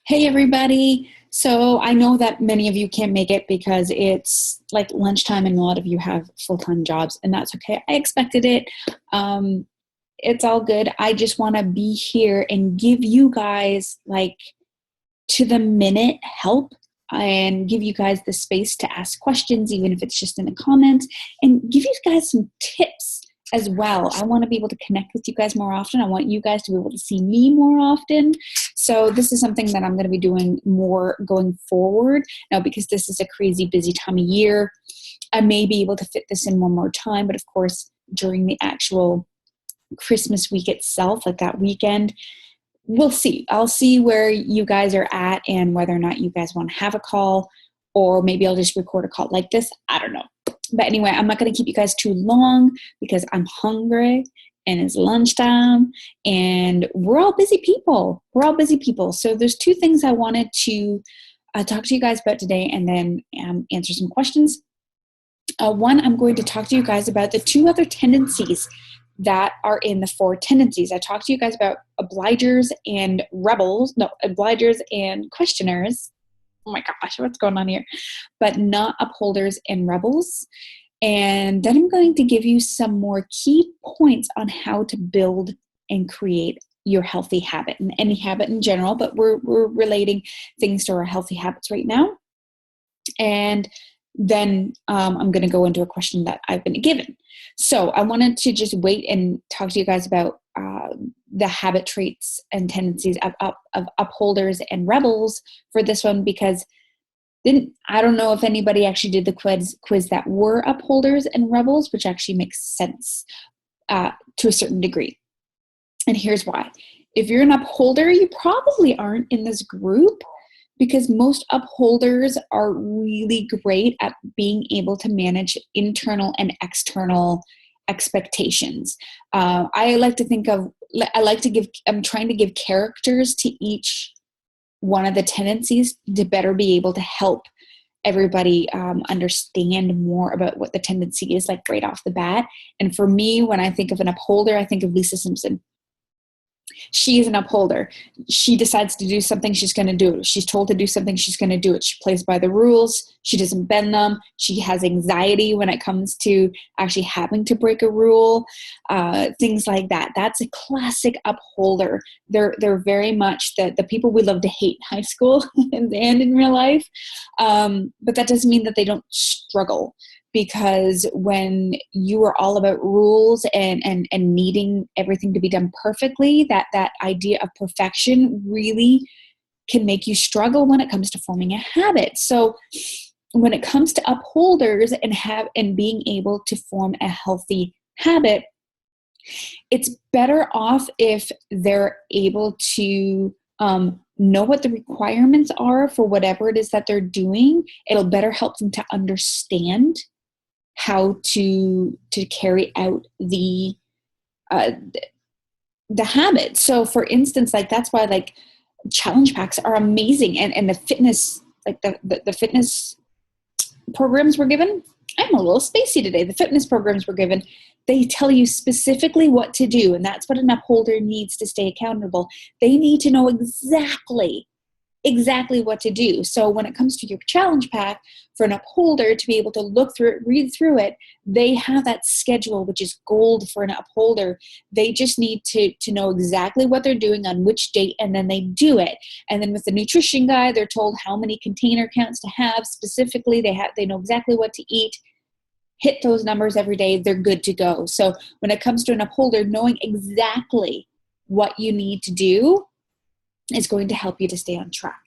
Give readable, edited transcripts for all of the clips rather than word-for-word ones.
Hey everybody. So I know that many of you can't make it because it's like lunchtime and a lot of you have full-time jobs, and that's okay. I expected it. Um, it's all good. I just want to be here and give you guys like to the minute help and give you guys the space to ask questions, even if it's just in the comments, and give you guys some tips as well. I want to be able to connect with you guys more often. I want you guys to be able to see me more often. So this is something that I'm going to be doing more going forward now because this is a crazy busy time of year. I may be able to fit this in one more time, but of course, during the actual Christmas week itself, like that weekend, we'll see. I'll see where you guys are at and whether or not you guys want to have a call, or maybe I'll just record a call like this. I don't know. But anyway, I'm not going to keep you guys too long because I'm hungry and it's lunchtime and we're all busy people. We're all busy people. So there's two things I wanted to talk to you guys about today and then answer some questions. One, I'm going to talk to you guys about the two other tendencies that are in the four tendencies. I talked to you guys about obligers and rebels, no, obligers and questioners. Oh my gosh, what's going on here? But not upholders and rebels. And then I'm going to give you some more key points on how to build and create your healthy habit, and any habit in general, but we're relating things to our healthy habits right now. And then I'm going to go into a question that I've been given. So I wanted to just wait and talk to you guys about the habit traits and tendencies of upholders and rebels for this one, because I don't know if anybody actually did the quiz that were upholders and rebels, which actually makes sense to a certain degree. And here's why. If you're an upholder, you probably aren't in this group, because most upholders are really great at being able to manage internal and external expectations. I like to give, I'm trying to give characters to each one of the tendencies to better be able to help everybody understand more about what the tendency is, like right off the bat. And for me, when I think of an upholder, I think of Lisa Simpson. She is an upholder. She decides to do something, she's going to do it. She's told to do something, she's going to do it. She plays by the rules. She doesn't bend them. She has anxiety when it comes to actually having to break a rule, things like that. That's a classic upholder. They're very much the people we love to hate in high school and in real life. But that doesn't mean that they don't struggle, because when you are all about rules and needing everything to be done perfectly, that idea of perfection really can make you struggle when it comes to forming a habit. So when it comes to upholders and being able to form a healthy habit, it's better off if they're able to know what the requirements are for whatever it is that they're doing. It'll better help them to understand how to carry out the habit. So for instance, like that's why like challenge packs are amazing, and the fitness, like the fitness programs were given. I'm a little spacey today. The fitness programs were given. They tell you specifically what to do, and that's what an upholder needs to stay accountable. They need to know exactly what to do. So when it comes to your challenge pack, for an upholder to be able to look through it, read through it, they have that schedule, which is gold for an upholder. They just need to know exactly what they're doing on which date, and then they do it. And then with the nutrition guide, they're told how many container counts to have specifically. They know exactly what to eat. Hit those numbers every day, they're good to go. So when it comes to an upholder, knowing exactly what you need to do is going to help you to stay on track.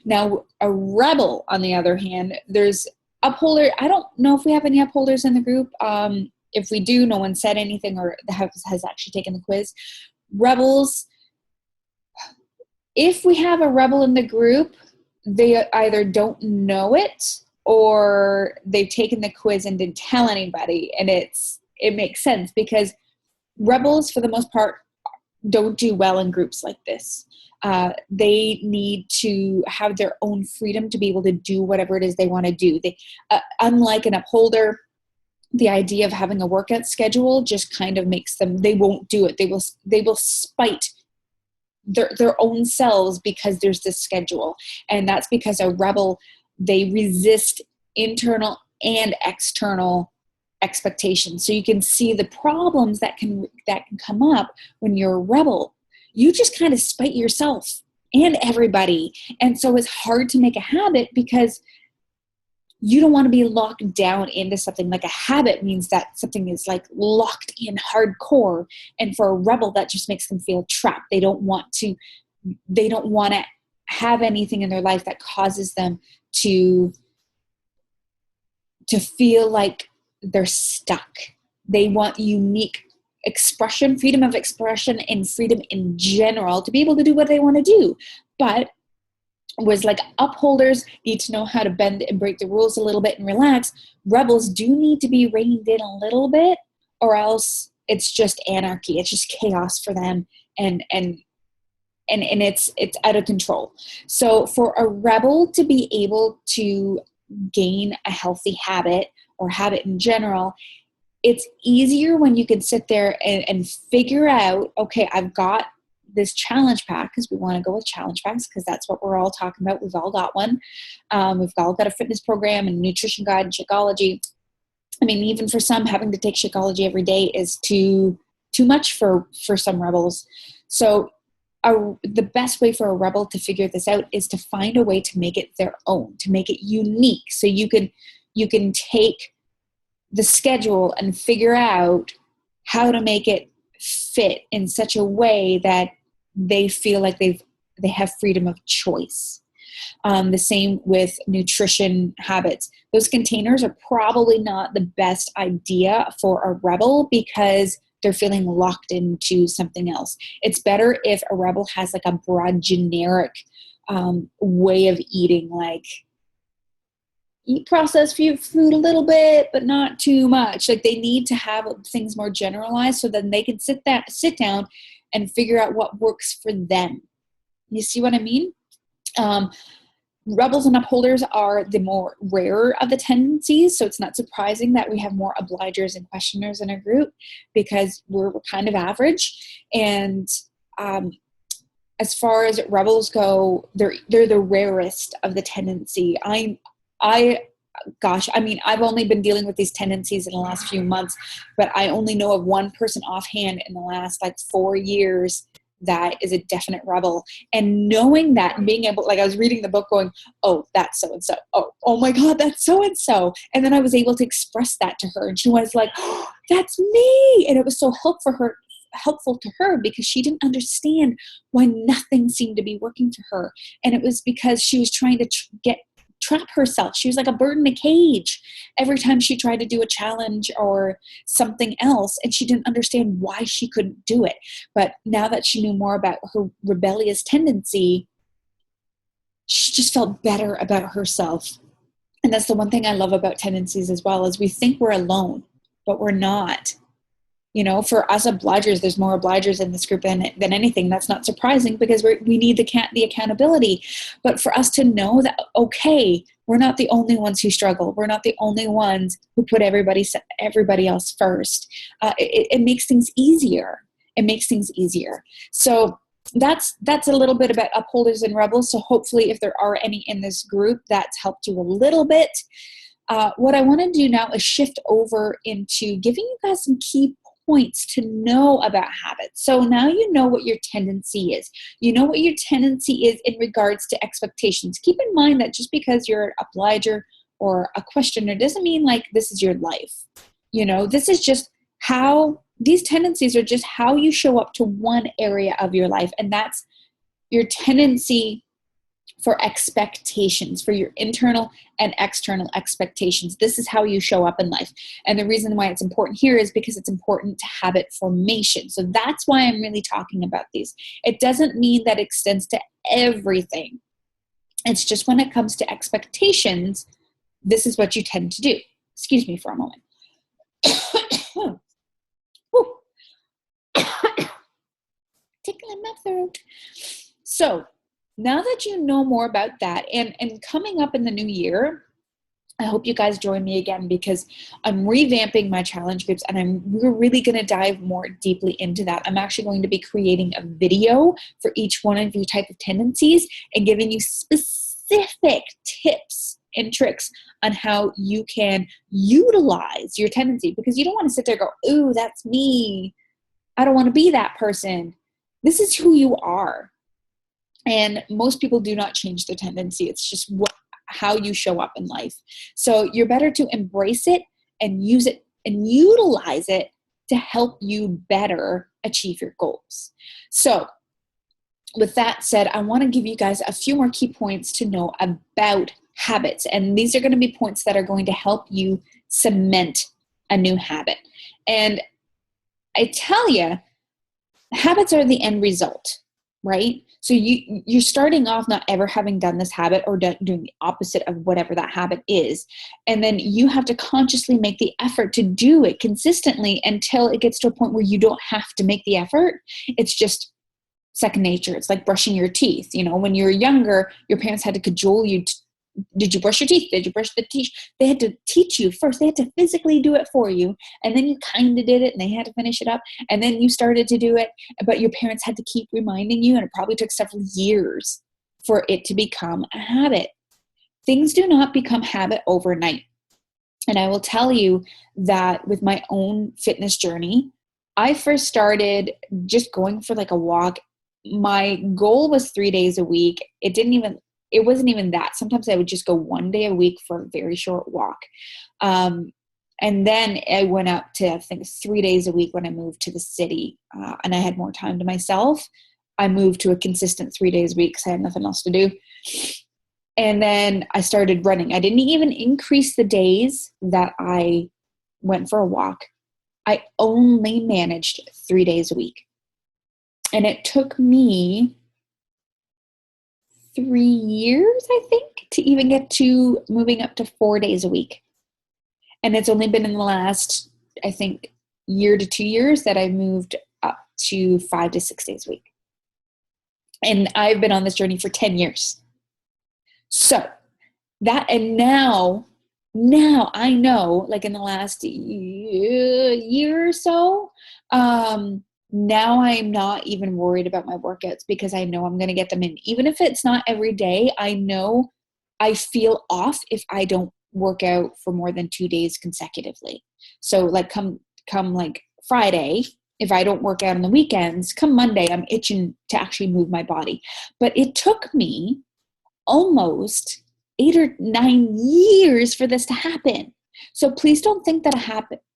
Now, a rebel, on the other hand, there's upholder. I don't know if we have any upholders in the group. If we do, no one said anything or has actually taken the quiz. Rebels, if we have a rebel in the group, they either don't know it or they've taken the quiz and didn't tell anybody. And it makes sense, because rebels, for the most part, don't do well in groups like this. They need to have their own freedom to be able to do whatever it is they want to do. Unlike an upholder, the idea of having a workout schedule just kind of makes them, they won't do it. They will spite their own selves because there's this schedule. And that's because a rebel, they resist internal and external expectations. So you can see the problems that can come up when you're a rebel. You just kind of spite yourself and everybody. And so it's hard to make a habit because you don't want to be locked down into something. Like a habit means that something is like locked in hardcore. And for a rebel, that just makes them feel trapped. They don't want to have anything in their life that causes them to feel like they're stuck. They want unique expression, freedom of expression, and freedom in general to be able to do what they want to do. But was like upholders need to know how to bend and break the rules a little bit and relax. Rebels do need to be reined in a little bit, or else it's just anarchy. It's just chaos for them, and it's out of control. So for a rebel to be able to gain a healthy habit or habit in general, it's easier when you can sit there and figure out, okay, I've got this challenge pack, because we want to go with challenge packs because that's what we're all talking about. We've all got one. We've all got a fitness program and nutrition guide and Shakeology. I mean, even for some, having to take Shakeology every day is too much for some rebels. So the best way for a rebel to figure this out is to find a way to make it their own, to make it unique. So you can take the schedule and figure out how to make it fit in such a way that they feel like they have freedom of choice. The same with nutrition habits. Those containers are probably not the best idea for a rebel because they're feeling locked into something else. It's better if a rebel has like a broad generic way of eating, like eat processed food a little bit, but not too much. Like they need to have things more generalized so then they can sit down and figure out what works for them. You see what I mean? Rebels and upholders are the more rarer of the tendencies, so it's not surprising that we have more obligers and questioners in a group because we're kind of average. And as far as rebels go, they're the rarest of the tendency. Gosh, I mean, I've only been dealing with these tendencies in the last few months, but I only know of one person offhand in the last like 4 years that is a definite rebel. And knowing that and being able, like I was reading the book going, oh, that's so-and-so. Oh my God, that's so-and-so. And then I was able to express that to her and she was like, oh, that's me. And it was so helpful to her because she didn't understand why nothing seemed to be working for her. And it was because she was trying to trap herself. She was like a bird in a cage every time she tried to do a challenge or something else, and she didn't understand why she couldn't do it. But now that she knew more about her rebellious tendency, she just felt better about herself. And that's the one thing I love about tendencies as well, is we think we're alone, but we're not. You know, for us obligers, there's more obligers in this group than anything. That's not surprising because we need the accountability. But for us to know that, okay, we're not the only ones who struggle. We're not the only ones who put everybody else first. It makes things easier. It makes things easier. So that's a little bit about upholders and rebels. So hopefully if there are any in this group, that's helped you a little bit. What I want to do now is shift over into giving you guys some key points to know about habits. So now you know what your tendency is. You know what your tendency is in regards to expectations. Keep in mind that just because you're an obliger or a questioner doesn't mean like this is your life. You know, this is just how these tendencies are just how you show up to one area of your life. And that's your tendency for expectations, for your internal and external expectations. This is how you show up in life. And the reason why it's important here is because it's important to habit formation. So that's why I'm really talking about these. It doesn't mean that extends to everything. It's just when it comes to expectations, this is what you tend to do. Excuse me for a moment. Tickling my throat. So now that you know more about that, and coming up in the new year, I hope you guys join me again, because I'm revamping my challenge groups, and we're really going to dive more deeply into that. I'm actually going to be creating a video for each one of your type of tendencies and giving you specific tips and tricks on how you can utilize your tendency, because you don't want to sit there and go, ooh, that's me. I don't want to be that person. This is who you are. And most people do not change their tendency. It's just how you show up in life. So you're better to embrace it and use it and utilize it to help you better achieve your goals. So with that said, I want to give you guys a few more key points to know about habits. And these are going to be points that are going to help you cement a new habit. And I tell you, habits are the end result, right? So you're starting off not ever having done this habit, or doing the opposite of whatever that habit is. And then you have to consciously make the effort to do it consistently until it gets to a point where you don't have to make the effort. It's just second nature. It's like brushing your teeth. You know, when you were younger, your parents had to cajole you. Did you brush your teeth? Did you brush the teeth? They had to teach you first. They had to physically do it for you. And then you kind of did it, and they had to finish it up. And then you started to do it, but your parents had to keep reminding you. And it probably took several years for it to become a habit. Things do not become habit overnight. And I will tell you that with my own fitness journey, I first started just going for like a walk. My goal was 3 days a week. It wasn't even that. Sometimes I would just go 1 day a week for a very short walk. And then I went up to, I think, 3 days a week when I moved to the city, and I had more time to myself. I moved to a consistent 3 days a week because I had nothing else to do. And then I started running. I didn't even increase the days that I went for a walk. I only managed 3 days a week. And it took me 3 years, I think, to even get to moving up to 4 days a week. And it's only been in the last, I think, year to 2 years that I moved up to 5 to 6 days a week. And I've been on this journey for 10 years. So now I know, like in the last year or so, now I'm not even worried about my workouts, because I know I'm going to get them in. Even if it's not every day, I know I feel off if I don't work out for more than 2 days consecutively. So like come like Friday, if I don't work out on the weekends, come Monday, I'm itching to actually move my body. But it took me almost 8 or 9 years for this to happen. So please don't think that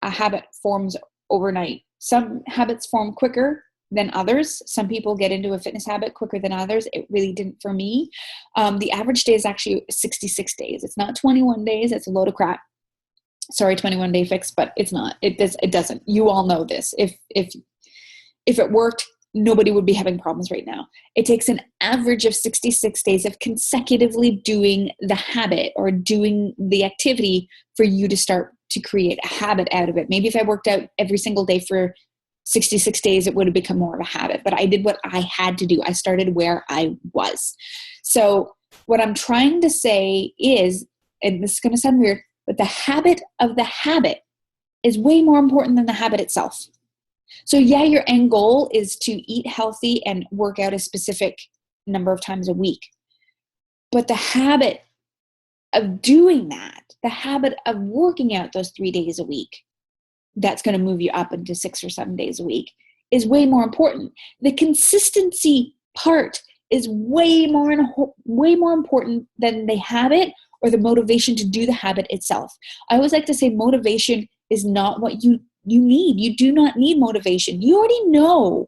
a habit forms overnight. Some habits form quicker than others. Some people get into a fitness habit quicker than others. It really didn't for me. The average day is actually 66 days. It's not 21 days. It's a load of crap. Sorry, 21 day fix, but it's not. It doesn't. You all know this. If it worked, nobody would be having problems right now. It takes an average of 66 days of consecutively doing the habit or doing the activity for you to start to create a habit out of it. Maybe if I worked out every single day for 66 days, it would have become more of a habit. But I did what I had to do. I started where I was. So what I'm trying to say is, and this is going to sound weird, but the habit of the habit is way more important than the habit itself. So yeah, your end goal is to eat healthy and work out a specific number of times a week. But the habit of doing that, the habit of working out those 3 days a week, that's going to move you up into 6 or 7 days a week, is way more important. The consistency part is way more important than the habit or the motivation to do the habit itself. I always like to say motivation is not what you need. You do not need motivation. You already know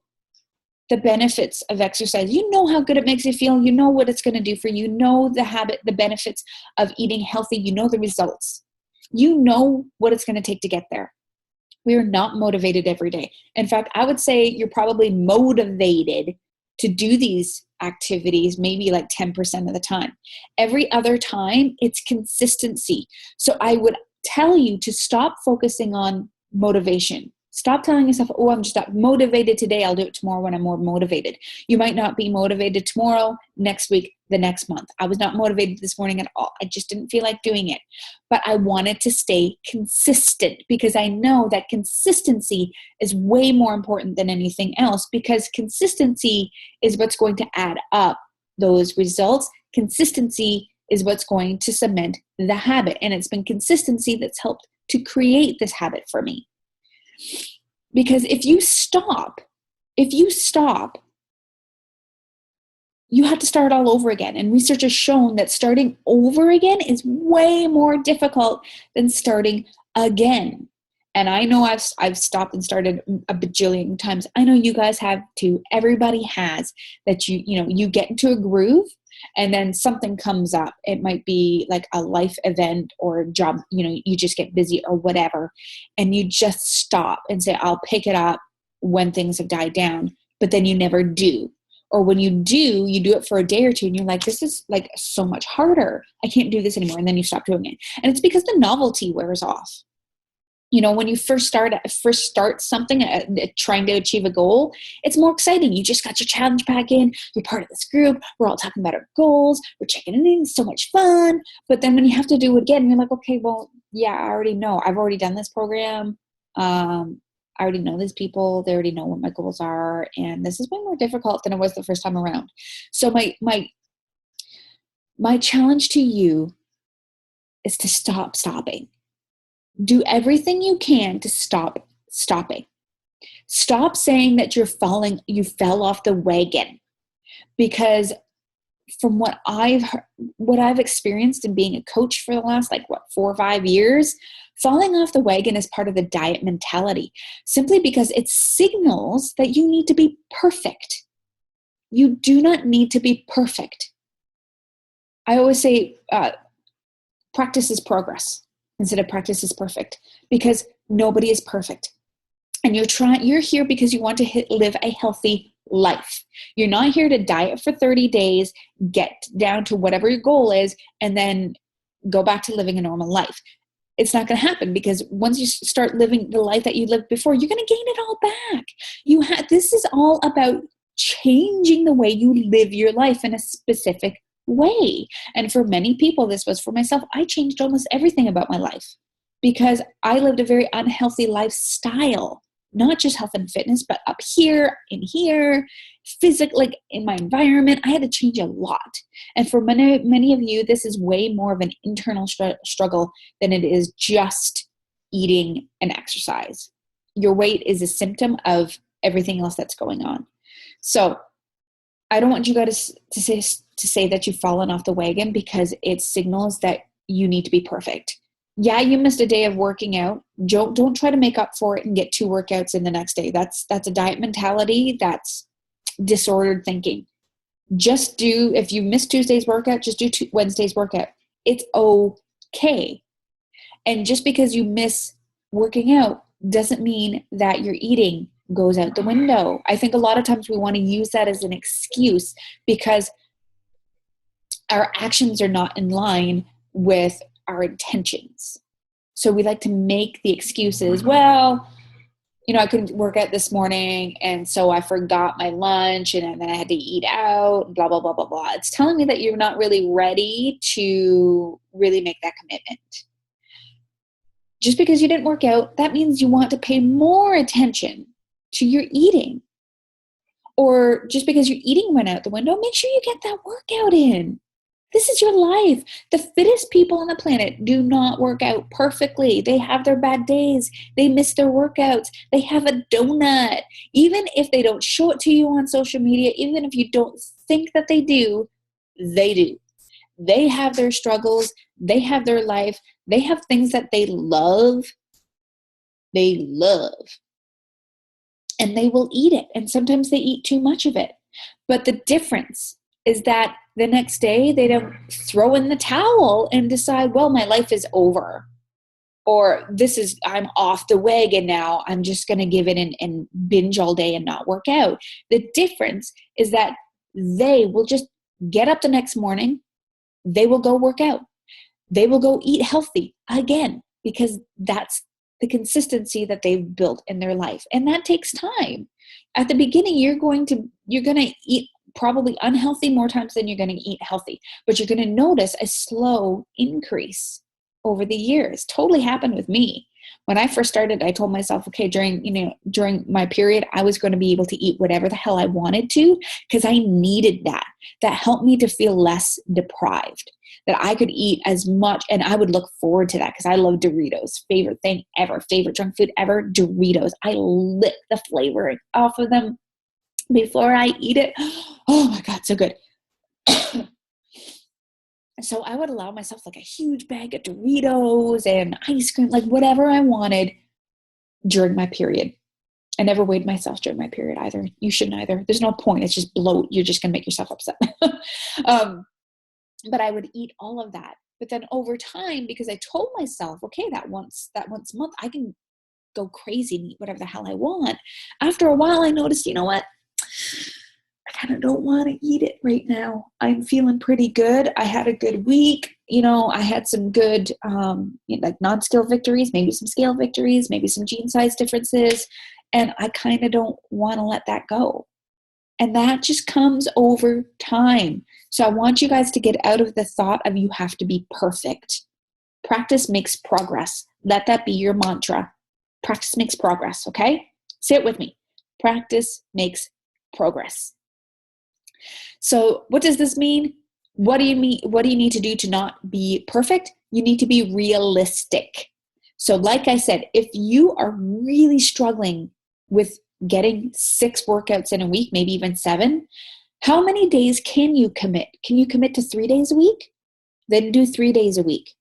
the benefits of exercise. You know how good it makes you feel. You know what it's going to do for you. You know the habit, the benefits of eating healthy. You know the results. You know what it's going to take to get there. We are not motivated every day. In fact, I would say you're probably motivated to do these activities maybe like 10% of the time. Every other time, it's consistency. So I would tell you to stop focusing on motivation. Stop telling yourself, oh, I'm just not motivated today. I'll do it tomorrow when I'm more motivated. You might not be motivated tomorrow, next week, the next month. I was not motivated this morning at all. I just didn't feel like doing it. But I wanted to stay consistent because I know that consistency is way more important than anything else, because consistency is what's going to add up those results. Consistency is what's going to cement the habit. And it's been consistency that's helped to create this habit for me. Because if you stop, you have to start all over again. And research has shown that starting over again is way more difficult than starting again. And I know I've stopped and started a bajillion times. I know you guys have too. Everybody has. That you get into a groove and then something comes up. It might be like a life event or a job, you just get busy or whatever. And you just stop and say, I'll pick it up when things have died down. But then you never do. Or when you do it for a day or two and you're like, this is like so much harder. I can't do this anymore. And then you stop doing it. And it's because the novelty wears off. When you first start something, trying to achieve a goal, it's more exciting. You just got your challenge pack in. You're part of this group. We're all talking about our goals. We're checking it in. It's so much fun. But then when you have to do it again, you're like, okay, well, yeah, I already know. I've already done this program. I already know these people. They already know what my goals are. And this is way more difficult than it was the first time around. So my challenge to you is to stop stopping. Do everything you can to stop stopping. Stop saying that you fell off the wagon. Because from what I've experienced in being a coach for the last 4 or 5 years, falling off the wagon is part of the diet mentality, simply because it signals that you need to be perfect. You do not need to be perfect. I always say practice is progress instead of practice is perfect, because nobody is perfect. And you're here because you want to live a healthy life. You're not here to diet for 30 days, get down to whatever your goal is, and then go back to living a normal life. It's not going to happen, because once you start living the life that you lived before, you're going to gain it all back. This is all about changing the way you live your life in a specific way. And for many people, this was for myself, I changed almost everything about my life because I lived a very unhealthy lifestyle, not just health and fitness, but up here, in here, physically, in my environment. I had to change a lot. And for many of you, this is way more of an internal struggle than it is just eating and exercise. Your weight is a symptom of everything else that's going on. So I don't want you guys to say that you've fallen off the wagon, because it signals that you need to be perfect. Yeah, you missed a day of working out. Don't try to make up for it and get 2 workouts in the next day. That's a diet mentality. That's disordered thinking. If you miss Tuesday's workout, just do Wednesday's workout. It's okay. And just because you miss working out doesn't mean that your eating goes out the window. I think a lot of times we want to use that as an excuse because our actions are not in line with our intentions. So we like to make the excuses. Well, I couldn't work out this morning, and so I forgot my lunch, and then I had to eat out, blah, blah, blah, blah, blah. It's telling me that you're not really ready to really make that commitment. Just because you didn't work out, that means you want to pay more attention to your eating. Or just because your eating went out the window, make sure you get that workout in. This is your life. The fittest people on the planet do not work out perfectly. They have their bad days. They miss their workouts. They have a donut. Even if they don't show it to you on social media, even if you don't think that they do, they do. They have their struggles. They have their life. They have things that they love. And they will eat it. And sometimes they eat too much of it. But the difference is that the next day they don't throw in the towel and decide, well, my life is over. Or I'm off the wagon now. I'm just going to give it and binge all day and not work out. The difference is that they will just get up the next morning. They will go work out. They will go eat healthy again, because that's the consistency that they've built in their life. And that takes time. At the beginning, you're going to eat probably unhealthy more times than you're going to eat healthy, but you're going to notice a slow increase over the years. Totally happened with me. When I first started, I told myself, okay, during my period, I was going to be able to eat whatever the hell I wanted to, because I needed that. That helped me to feel less deprived, that I could eat as much, and I would look forward to that because I love Doritos. Favorite thing ever, favorite junk food ever, Doritos. I lick the flavor off of them before I eat it. Oh my God, so good. So I would allow myself like a huge bag of Doritos and ice cream, like whatever I wanted during my period. I never weighed myself during my period either. You shouldn't either. There's no point. It's just bloat. You're just going to make yourself upset. But I would eat all of that. But then over time, because I told myself, okay, that once a month, I can go crazy and eat whatever the hell I want. After a while, I noticed, you know what? I kind of don't want to eat it right now. I'm feeling pretty good. I had a good week. I had some good, like non-scale victories, maybe some scale victories, maybe some gene size differences. And I kind of don't want to let that go. And that just comes over time. So I want you guys to get out of the thought of you have to be perfect. Practice makes progress. Let that be your mantra. Practice makes progress, okay? Say it with me. Practice makes progress. So what does this mean? What do you mean? What do you need to do to not be perfect? You need to be realistic. So like I said, if you are really struggling with getting 6 workouts in a week, maybe even 7, how many days can you commit? Can you commit to 3 days a week? Then do 3 days a week.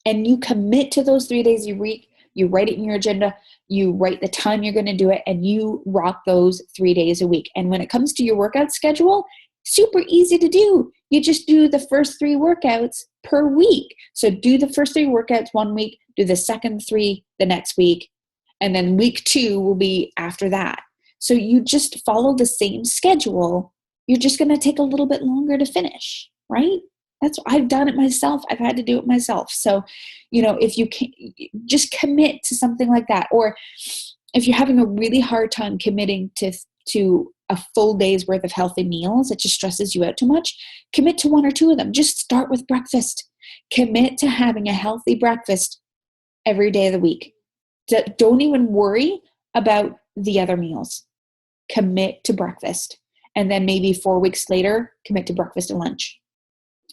And you commit to those 3 days a week. You write it in your agenda. You write the time you're going to do it, and you rock those 3 days a week. And when it comes to your workout schedule, super easy to do. You just do the first 3 workouts per week. So do the first 3 workouts one week, do the second 3 the next week, and then week 2 will be after that. So you just follow the same schedule. You're just going to take a little bit longer to finish, right? I've done it myself. I've had to do it myself. So, if you can just commit to something like that, or if you're having a really hard time committing to a full day's worth of healthy meals, it just stresses you out too much, commit to 1 or 2 of them. Just start with breakfast. Commit to having a healthy breakfast every day of the week. Don't even worry about the other meals. Commit to breakfast. And then maybe 4 weeks later, commit to breakfast and lunch.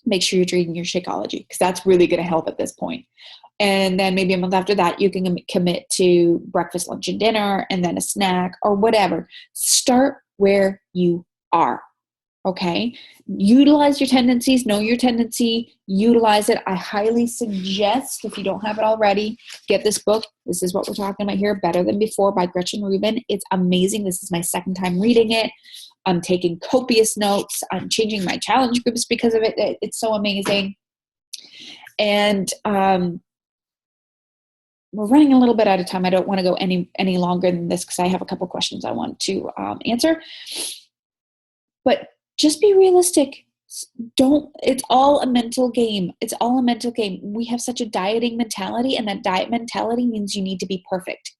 Make sure you're drinking your Shakeology, because that's really going to help at this point. And then maybe a month after that, you can commit to breakfast, lunch, and dinner, and then a snack or whatever. Start where you are. Okay? Utilize your tendencies, know your tendency, utilize it. I highly suggest, if you don't have it already, get this book. This is what we're talking about here, Better Than Before by Gretchen Rubin. It's amazing. This is my second time reading it. I'm taking copious notes. I'm changing my challenge groups because of it. It's so amazing. And we're running a little bit out of time. I don't want to go any longer than this because I have a couple questions I want to answer. But just be realistic. It's all a mental game. It's all a mental game. We have such a dieting mentality, and that diet mentality means you need to be perfect.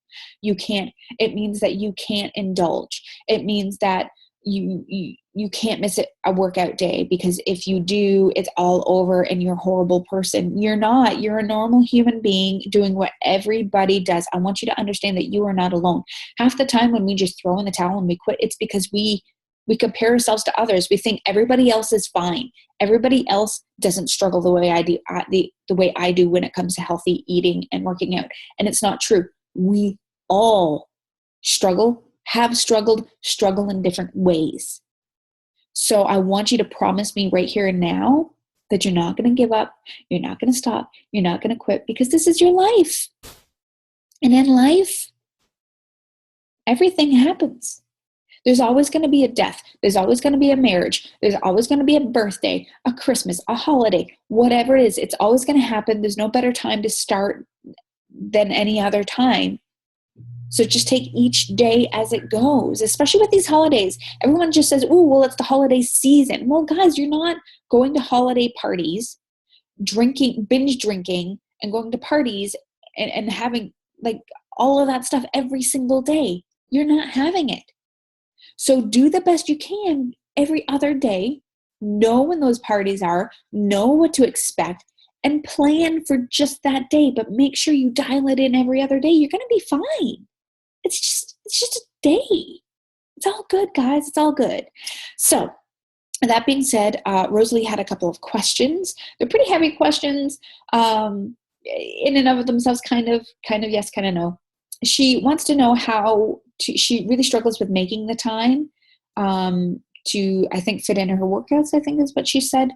It means that you can't indulge. It means that you can't miss a workout day, because if you do, it's all over and you're a horrible person. You're not. You're a normal human being doing what everybody does. I want you to understand that you are not alone. Half the time when we just throw in the towel and we quit, it's because we compare ourselves to others. We think everybody else is fine. Everybody else doesn't struggle the way I do, the way I do when it comes to healthy eating and working out. And it's not true. We all struggle, have struggled, struggle in different ways. So I want you to promise me right here and now that you're not going to give up. You're not going to stop. You're not going to quit, because this is your life. And in life, everything happens. There's always going to be a death. There's always going to be a marriage. There's always going to be a birthday, a Christmas, a holiday, whatever it is. It's always going to happen. There's no better time to start than any other time. So just take each day as it goes, especially with these holidays. Everyone just says, oh, well, it's the holiday season. Well, guys, you're not going to holiday parties, binge drinking, and going to parties and having like all of that stuff every single day. You're not having it. So do the best you can every other day, know when those parties are, know what to expect, and plan for just that day, but make sure you dial it in every other day. You're going to be fine. It's just a day. It's all good, guys. It's all good. So that being said, Rosalie had a couple of questions. They're pretty heavy questions, in and of themselves, kind of yes, kind of no. She wants to know she really struggles with making the time to, I think, fit in her workouts, I think is what she said,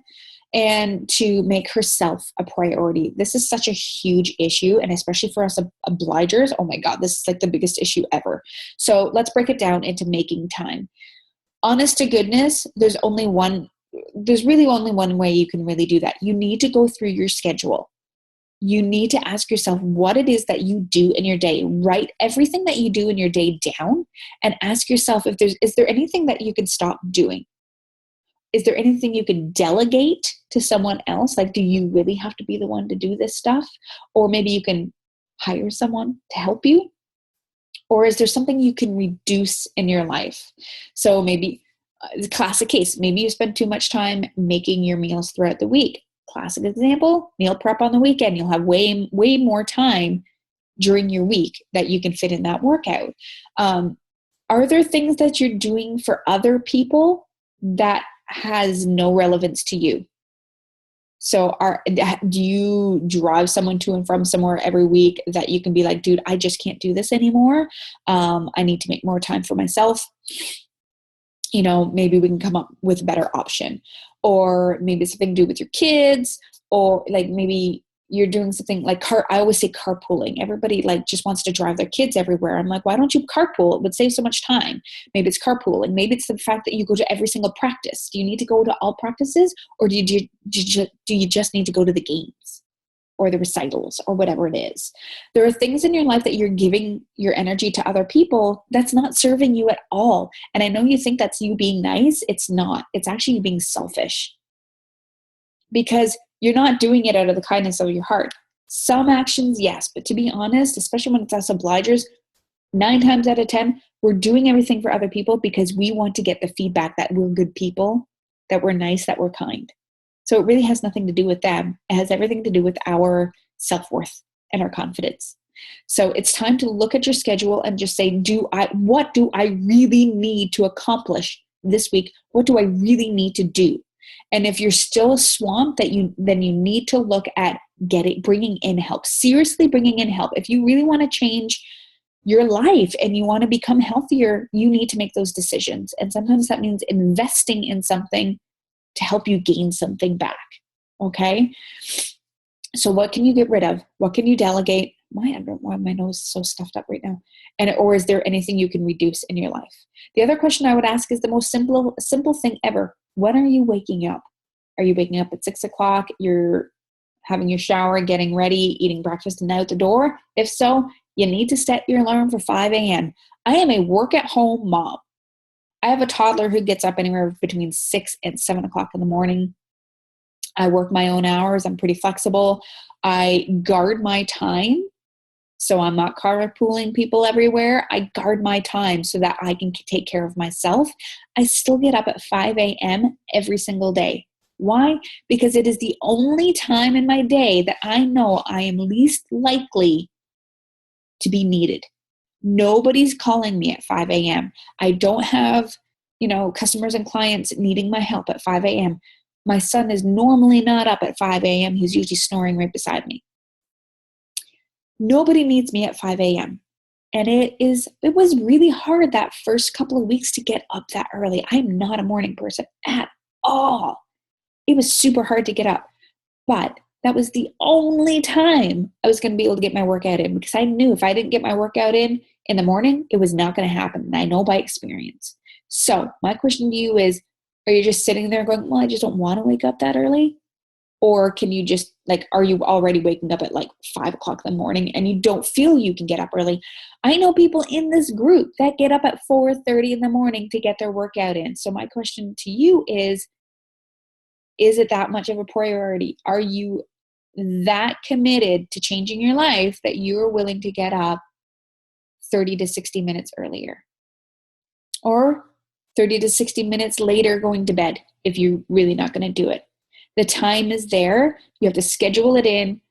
and to make herself a priority. This is such a huge issue, and especially for us obligers, oh my God, this is like the biggest issue ever. So let's break it down into making time. Honest to goodness, there's really only one way you can really do that. You need to go through your schedule. You need to ask yourself what it is that you do in your day. Write everything that you do in your day down and ask yourself is there anything that you can stop doing? Is there anything you can delegate to someone else? Like, do you really have to be the one to do this stuff? Or maybe you can hire someone to help you? Or is there something you can reduce in your life? So maybe, the classic case, maybe you spend too much time making your meals throughout the week. Classic example, meal prep on the weekend. You'll have way more time during your week that you can fit in that workout. Are there things that you're doing for other people that has no relevance to you? So do you drive someone to and from somewhere every week that you can be like, dude, I just can't do this anymore. I need to make more time for myself. Maybe we can come up with a better option. Or maybe something to do with your kids, or like maybe you're doing something like I always say carpooling. Everybody like just wants to drive their kids everywhere. I'm like, why don't you carpool? It would save so much time. Maybe it's carpooling. Maybe it's the fact that you go to every single practice. Do you need to go to all practices, or do you just need to go to the games or the recitals or whatever it is? There are things in your life that you're giving your energy to other people that's not serving you at all. And I know you think that's you being nice. It's not. It's actually you being selfish, because you're not doing it out of the kindness of your heart. Some actions, yes, but to be honest, especially when it's us obligers, 9 times out of 10, we're doing everything for other people because we want to get the feedback that we're good people, that we're nice, that we're kind. So it really has nothing to do with them. It has everything to do with our self-worth and our confidence. So it's time to look at your schedule and just say, what do I really need to accomplish this week? What do I really need to do? And if you're still swamped, then you need to look at bringing in help. Seriously, bringing in help. If you really want to change your life and you want to become healthier, you need to make those decisions. And sometimes that means investing in something to help you gain something back. Okay? So what can you get rid of? What can you delegate? I don't know why my nose is so stuffed up right now. Or is there anything you can reduce in your life? The other question I would ask is the most simple thing ever. When are you waking up? Are you waking up at 6 o'clock? You're having your shower, getting ready, eating breakfast, and out the door? If so, you need to set your alarm for 5 a.m. I am a work-at-home mom. I have a toddler who gets up anywhere between 6 and 7 o'clock in the morning. I work my own hours. I'm pretty flexible. I guard my time. So I'm not carpooling people everywhere. I guard my time so that I can take care of myself. I still get up at 5 a.m. every single day. Why? Because it is the only time in my day that I know I am least likely to be needed. Nobody's calling me at 5 a.m. I don't have, customers and clients needing my help at 5 a.m. My son is normally not up at 5 a.m. He's usually snoring right beside me. Nobody needs me at 5 a.m. And it was really hard that first couple of weeks to get up that early. I'm not a morning person at all. It was super hard to get up. But that was the only time I was going to be able to get my workout in, because I knew if I didn't get my workout in the morning, it was not going to happen. And I know by experience. So my question to you is, are you just sitting there going, well, I just don't want to wake up that early? Or can you just are you already waking up at 5 o'clock in the morning and you don't feel you can get up early? I know people in this group that get up at 4:30 in the morning to get their workout in. So my question to you is it that much of a priority? Are you that committed to changing your life that you are willing to get up 30 to 60 minutes earlier? Or 30 to 60 minutes later going to bed if you're really not going to do it. The time is there. You have to schedule it in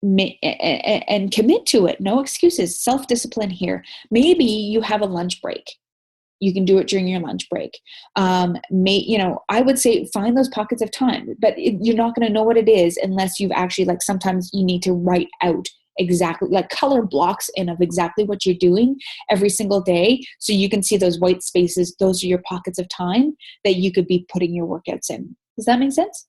and commit to it. No excuses. Self-discipline here. Maybe you have a lunch break. You can do it during your lunch break. I would say find those pockets of time, but you're not going to know what it is unless you've actually, like, sometimes you need to write out exactly, like, color blocks in of exactly what you're doing every single day. So you can see those white spaces. Those are your pockets of time that you could be putting your workouts in. Does that make sense?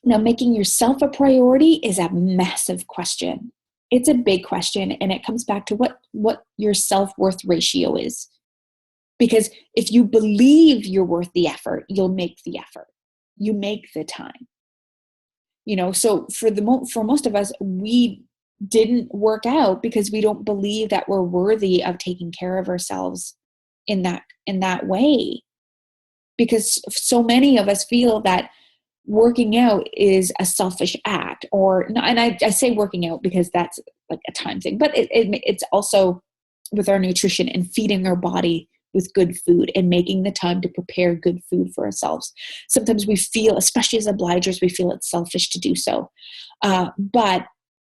Now, making yourself a priority is a massive question. It's a big question, and it comes back to what your self-worth ratio is. Because if you believe you're worth the effort, you'll make the effort. You make the time. So for most of us, we didn't work out because we don't believe that we're worthy of taking care of ourselves in that way. Because so many of us feel that working out is a selfish act, and I say working out because that's like a time thing, but it's also with our nutrition and feeding our body with good food and making the time to prepare good food for ourselves. Sometimes we feel, especially as obligers, we feel it's selfish to do so. But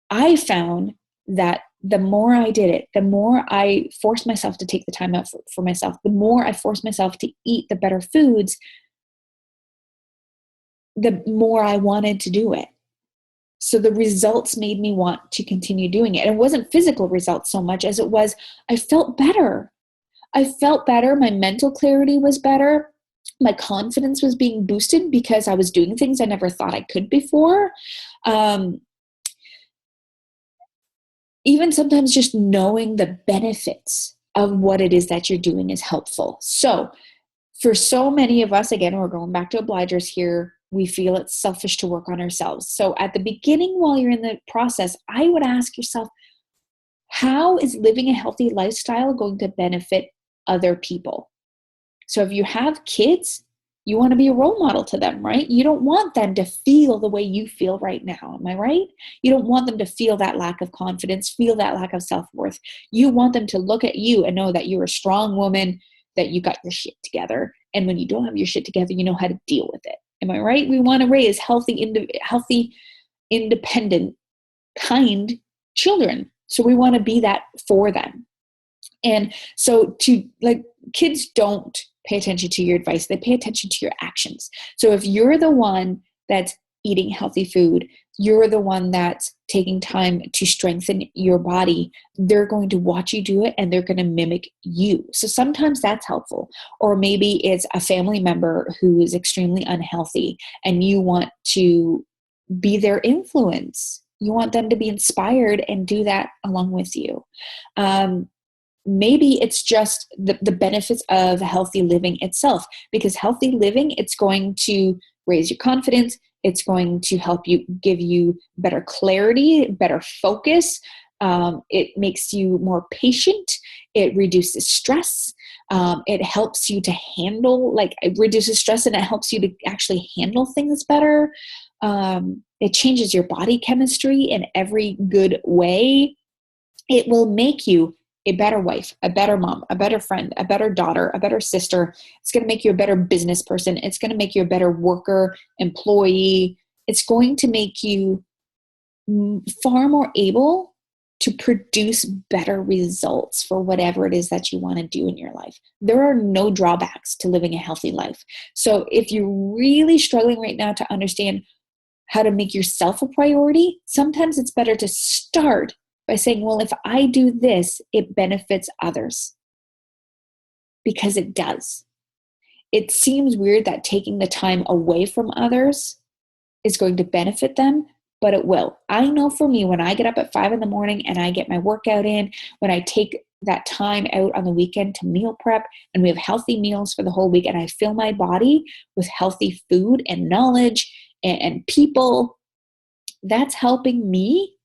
I found that the more I did it, the more I forced myself to take the time out for myself, the more I forced myself to eat the better foods, the more I wanted to do it. So the results made me want to continue doing it. And it wasn't physical results so much as it was, I felt better. My mental clarity was better. My confidence was being boosted because I was doing things I never thought I could before. Even sometimes just knowing the benefits of what it is that you're doing is helpful. So for so many of us, again, we're going back to obligers here, we feel it's selfish to work on ourselves. So at the beginning, while you're in the process, I would ask yourself, how is living a healthy lifestyle going to benefit other people? So if you have kids, you want to be a role model to them, right? You don't want them to feel the way you feel right now. Am I right? You don't want them to feel that lack of confidence, feel that lack of self-worth. You want them to look at you and know that you're a strong woman, that you got your shit together. And when you don't have your shit together, you know how to deal with it. Am I right? We want to raise healthy, independent, kind children. So we want to be that for them. And so kids don't pay attention to your advice. They pay attention to your actions. So if you're the one that's eating healthy food, you're the one that's taking time to strengthen your body, they're going to watch you do it and they're going to mimic you. So sometimes that's helpful. Or maybe it's a family member who is extremely unhealthy and you want to be their influence. You want them to be inspired and do that along with you. Maybe it's just the benefits of healthy living itself, because healthy living, it's going to raise your confidence. It's going to help you, give you better clarity, better focus. It makes you more patient. It reduces stress. It helps you to handle, it reduces stress and it helps you to actually handle things better. It changes your body chemistry in every good way. It will make you a better wife, a better mom, a better friend, a better daughter, a better sister. It's going to make you a better business person. It's going to make you a better worker, employee. It's going to make you far more able to produce better results for whatever it is that you want to do in your life. There are no drawbacks to living a healthy life. So if you're really struggling right now to understand how to make yourself a priority, sometimes it's better to start by saying, well, if I do this, it benefits others. Because it does. It seems weird that taking the time away from others is going to benefit them, but it will. I know for me, when I get up at 5 a.m. and I get my workout in, when I take that time out on the weekend to meal prep and we have healthy meals for the whole week and I fill my body with healthy food and knowledge and people, that's helping me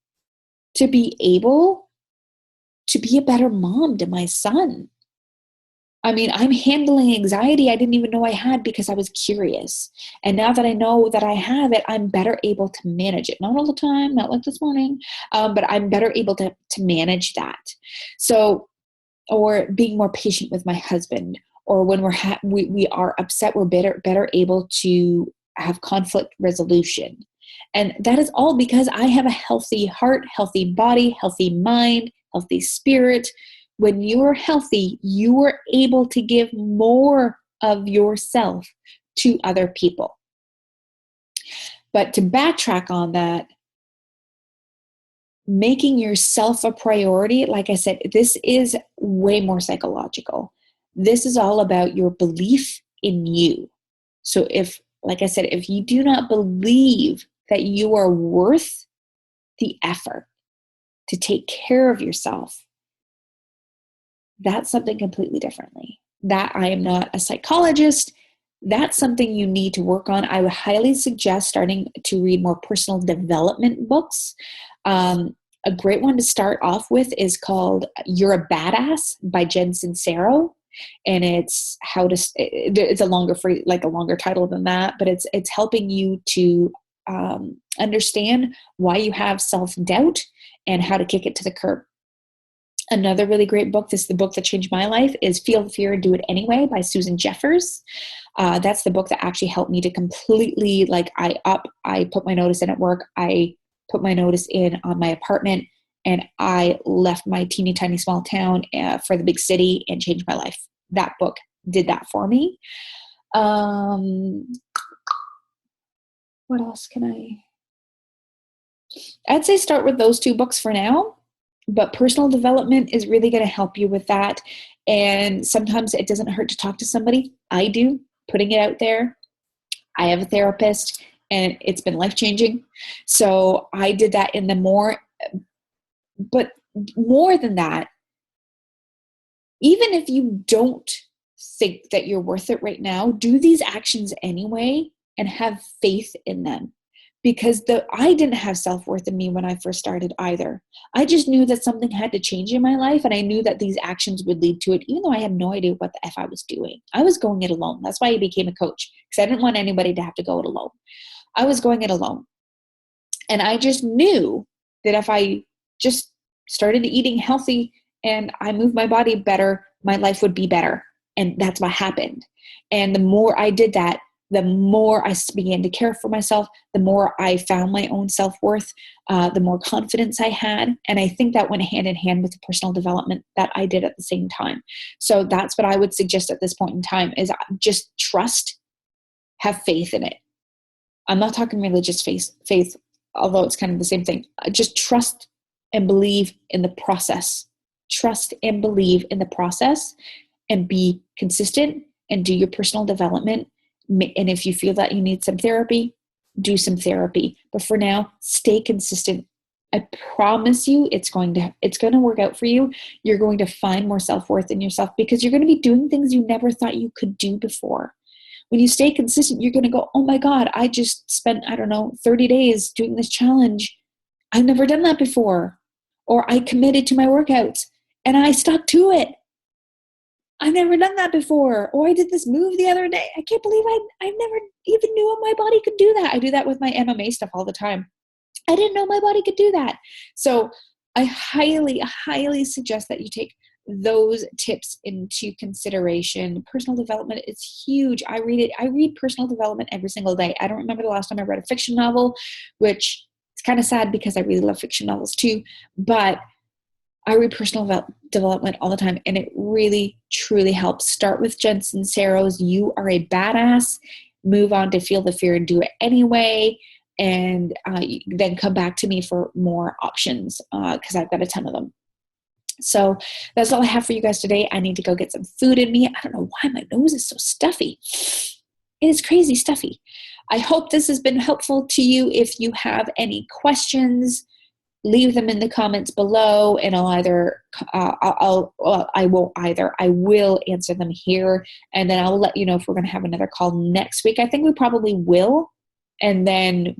to be able to be a better mom to my son. I mean, I'm handling anxiety I didn't even know I had because I was curious. And now that I know that I have it, I'm better able to manage it. Not all the time, not like this morning, but I'm better able to manage that. So, or being more patient with my husband, or when we are upset, we're better able to have conflict resolution. And that is all because I have a healthy heart, healthy body, healthy mind, healthy spirit. When you're healthy, you are able to give more of yourself to other people. But to backtrack on that, making yourself a priority, like I said, this is way more psychological. This is all about your belief in you. So if, like I said, if you do not believe that you are worth the effort to take care of yourself, that's something completely differently. That I am not a psychologist. That's something you need to work on. I would highly suggest starting to read more personal development books. A great one to start off with is called You're a Badass by Jen Sincero. And it's it's a longer title than that, but it's helping you to understand why you have self-doubt and how to kick it to the curb. Another really great book, this is the book that changed my life, is Feel the Fear and Do It Anyway by Susan Jeffers. That's the book that actually helped me to completely, I put my notice in at work, I put my notice in on my apartment, and I left my teeny tiny small town for the big city and changed my life. That book did that for me. What else I'd say start with those two books for now. But personal development is really going to help you with that. And sometimes it doesn't hurt to talk to somebody. I do, putting it out there. I have a therapist and it's been life-changing. So I did that but more than that, even if you don't think that you're worth it right now, do these actions anyway and have faith in them. Because I didn't have self-worth in me when I first started either. I just knew that something had to change in my life, and I knew that these actions would lead to it, even though I had no idea what the F I was doing. I was going it alone. That's why I became a coach, because I didn't want anybody to have to go it alone. I was going it alone. And I just knew that if I just started eating healthy and I moved my body better, my life would be better. And that's what happened. And the more I did that, the more I began to care for myself, the more I found my own self-worth, the more confidence I had. And I think that went hand in hand with the personal development that I did at the same time. So that's what I would suggest at this point in time is just trust, have faith in it. I'm not talking religious faith, although it's kind of the same thing. Just trust and believe in the process. Trust and believe in the process and be consistent and do your personal development. And if you feel that you need some therapy, do some therapy. But for now, stay consistent. I promise you it's going to work out for you. You're going to find more self-worth in yourself because you're going to be doing things you never thought you could do before. When you stay consistent, you're going to go, oh my God, I just spent, 30 days doing this challenge. I've never done that before. Or I committed to my workouts and I stuck to it. I've never done that before. Or I did this move the other day. I can't believe I never even knew my body could do that. I do that with my MMA stuff all the time. I didn't know my body could do that. So I highly, highly suggest that you take those tips into consideration. Personal development is huge. I read personal development every single day. I don't remember the last time I read a fiction novel, which is kind of sad because I really love fiction novels too. But I read personal development all the time, and it really, truly helps. Start with Jen Sincero's You Are a Badass. Move on to Feel the Fear and Do It Anyway. And then come back to me for more options because I've got a ton of them. So that's all I have for you guys today. I need to go get some food in me. I don't know why my nose is so stuffy. It is crazy stuffy. I hope this has been helpful to you. If you have any questions, leave them in the comments below, and I will answer them here, and then I'll let you know if we're going to have another call next week. I think we probably will, and then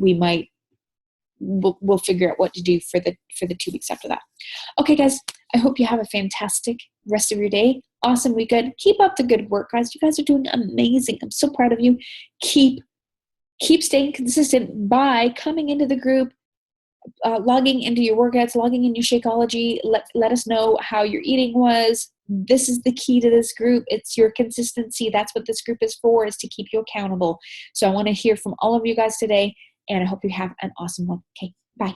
we'll figure out what to do for the 2 weeks after that. Okay, guys, I hope you have a fantastic rest of your day. Awesome weekend. Keep up the good work, guys. You guys are doing amazing. I'm so proud of you. Keep staying consistent by coming into the group, logging into your workouts, logging in your Shakeology. Let us know how your eating was. this is the key to this group. It's your consistency. That's what this group is for, is to keep you accountable. So I want to hear from all of you guys today, and I hope you have an awesome one. Okay, bye.